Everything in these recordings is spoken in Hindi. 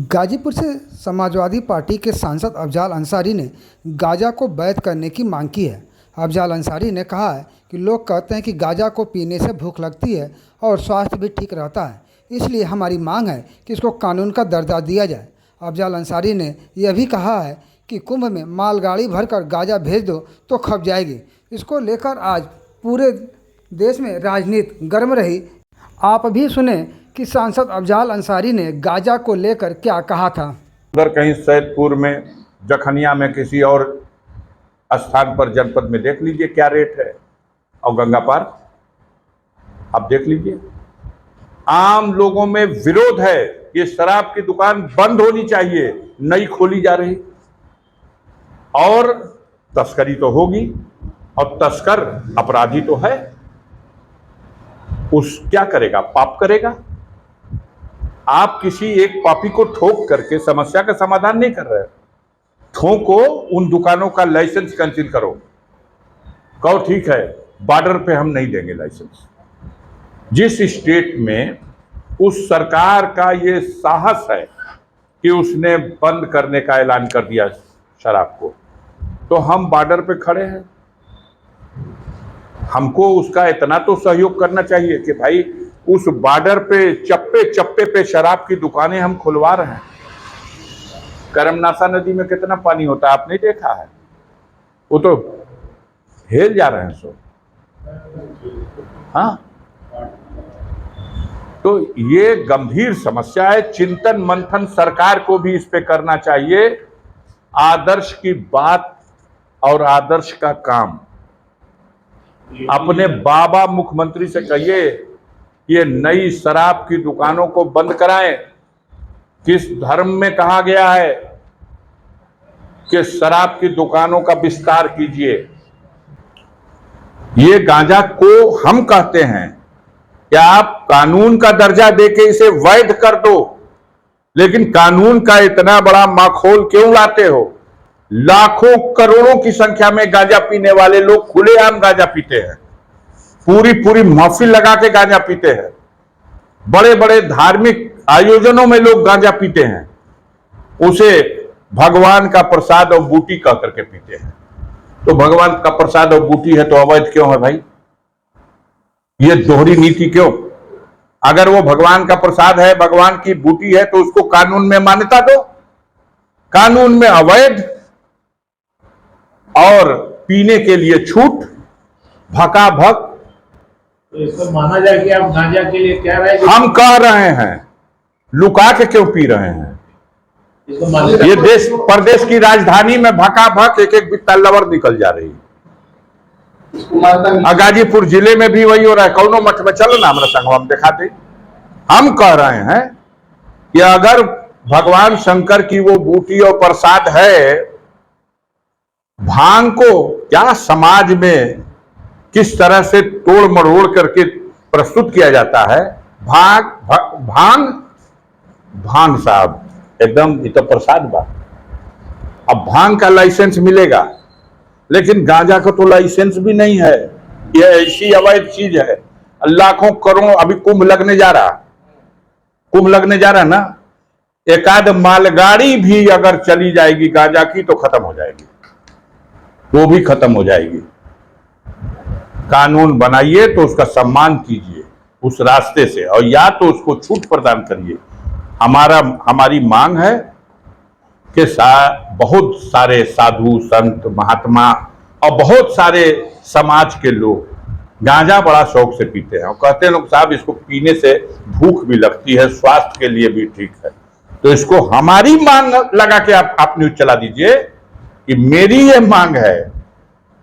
गाजीपुर से समाजवादी पार्टी के सांसद अफजाल अंसारी ने गांजा को बैन करने की मांग की है। अफजाल अंसारी ने कहा है कि लोग कहते हैं कि गांजा को पीने से भूख लगती है और स्वास्थ्य भी ठीक रहता है, इसलिए हमारी मांग है कि इसको कानून का दर्जा दिया जाए। अफजाल अंसारी ने यह भी कहा है कि कुंभ में मालगाड़ी भरकर गांजा भेज दो तो खप जाएगी। इसको लेकर आज पूरे देश में राजनीति गर्म रही। आप भी सुने कि सांसद अफजाल अंसारी ने गांजा को लेकर क्या कहा था। उधर कहीं सैदपुर में, जखनिया में, किसी और स्थान पर जनपद में देख लीजिए क्या रेट है, और गंगा पार आप देख लीजिए। आम लोगों में विरोध है, ये शराब की दुकान बंद होनी चाहिए, नई खोली जा रही, और तस्करी तो होगी, और तस्कर अपराधी तो है, उस क्या करेगा, पाप करेगा। आप किसी एक पापी को ठोक करके समस्या का समाधान नहीं कर रहे। ठोको, उन दुकानों का लाइसेंस कैंसिल करो, कहो ठीक है बॉर्डर पे हम नहीं देंगे लाइसेंस। जिस स्टेट में उस सरकार का ये साहस है कि उसने बंद करने का ऐलान कर दिया शराब को, तो हम बॉर्डर पे खड़े हैं। हमको उसका इतना तो सहयोग करना चाहिए कि भाई उस बॉर्डर पे चप्पे चप्पे पे शराब की दुकानें हम खुलवा रहे हैं। करमनासा नदी में कितना पानी होता है आपने देखा है, वो तो हेल जा रहे हैं सो। हाँ, तो ये गंभीर समस्या है। चिंतन मंथन सरकार को भी इस पे करना चाहिए। आदर्श की बात और आदर्श का काम। अपने बाबा मुख्यमंत्री से कहिए ये नई शराब की दुकानों को बंद कराएं। किस धर्म में कहा गया है कि शराब की दुकानों का विस्तार कीजिए। ये गांजा को हम कहते हैं कि आप कानून का दर्जा देके इसे वैध कर दो, लेकिन कानून का इतना बड़ा माखौल क्यों लाते हो। लाखों करोड़ों की संख्या में गांजा पीने वाले लोग खुलेआम गांजा पीते हैं, पूरी महफिल लगा के गांजा पीते हैं। बड़े बड़े धार्मिक आयोजनों में लोग गांजा पीते हैं, उसे भगवान का प्रसाद और बूटी कह करके पीते हैं। तो भगवान का प्रसाद और बूटी है तो अवैध क्यों है भाई? ये दोहरी नीति क्यों? अगर वो भगवान का प्रसाद है, भगवान की बूटी है, तो उसको कानून में मान्यता दो। कानून में अवैध और पीने के लिए छूट, भकाभक। तो इसको माना जाए कि आप गांजा के लिए कह रहे हैं? हम कह रहे हैं, लुका के क्यों पी रहे हैं? ये देश प्रदेश की राजधानी में भकाभक एक एक बित्ता लवर निकल जा रही है। गाजीपुर जिले में भी वही हो रहा है। कौनो मठ में चलो ना, हमारा संगम हम दिखा दे। हम कह रहे हैं कि अगर भगवान शंकर की वो बूटी और प्रसाद है, भांग को क्या समाज में किस तरह से तोड़ मरोड़ करके प्रस्तुत किया जाता है। भांग साहब एकदम ये तो प्रसाद बा। अब भांग का लाइसेंस मिलेगा, लेकिन गांजा का तो लाइसेंस भी नहीं है। ये ऐसी अवैध चीज है। लाखों करोड़ों, अभी कुंभ लगने जा रहा ना, एकाध मालगाड़ी भी अगर चली जाएगी गांजा की तो खत्म हो जाएगी, वो भी खत्म हो जाएगी। कानून बनाइए तो उसका सम्मान कीजिए उस रास्ते से, और या तो उसको छूट प्रदान करिए। हमारी मांग है कि बहुत सारे साधु संत महात्मा और बहुत सारे समाज के लोग गांजा बड़ा शौक से पीते हैं, और कहते हैं लोग साहब इसको पीने से भूख भी लगती है, स्वास्थ्य के लिए भी ठीक है। तो इसको हमारी मांग लगा के आप न्यूज चला दीजिए कि मेरी ये मांग है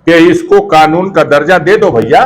कि इसको कानून का दर्जा दे दो भैया।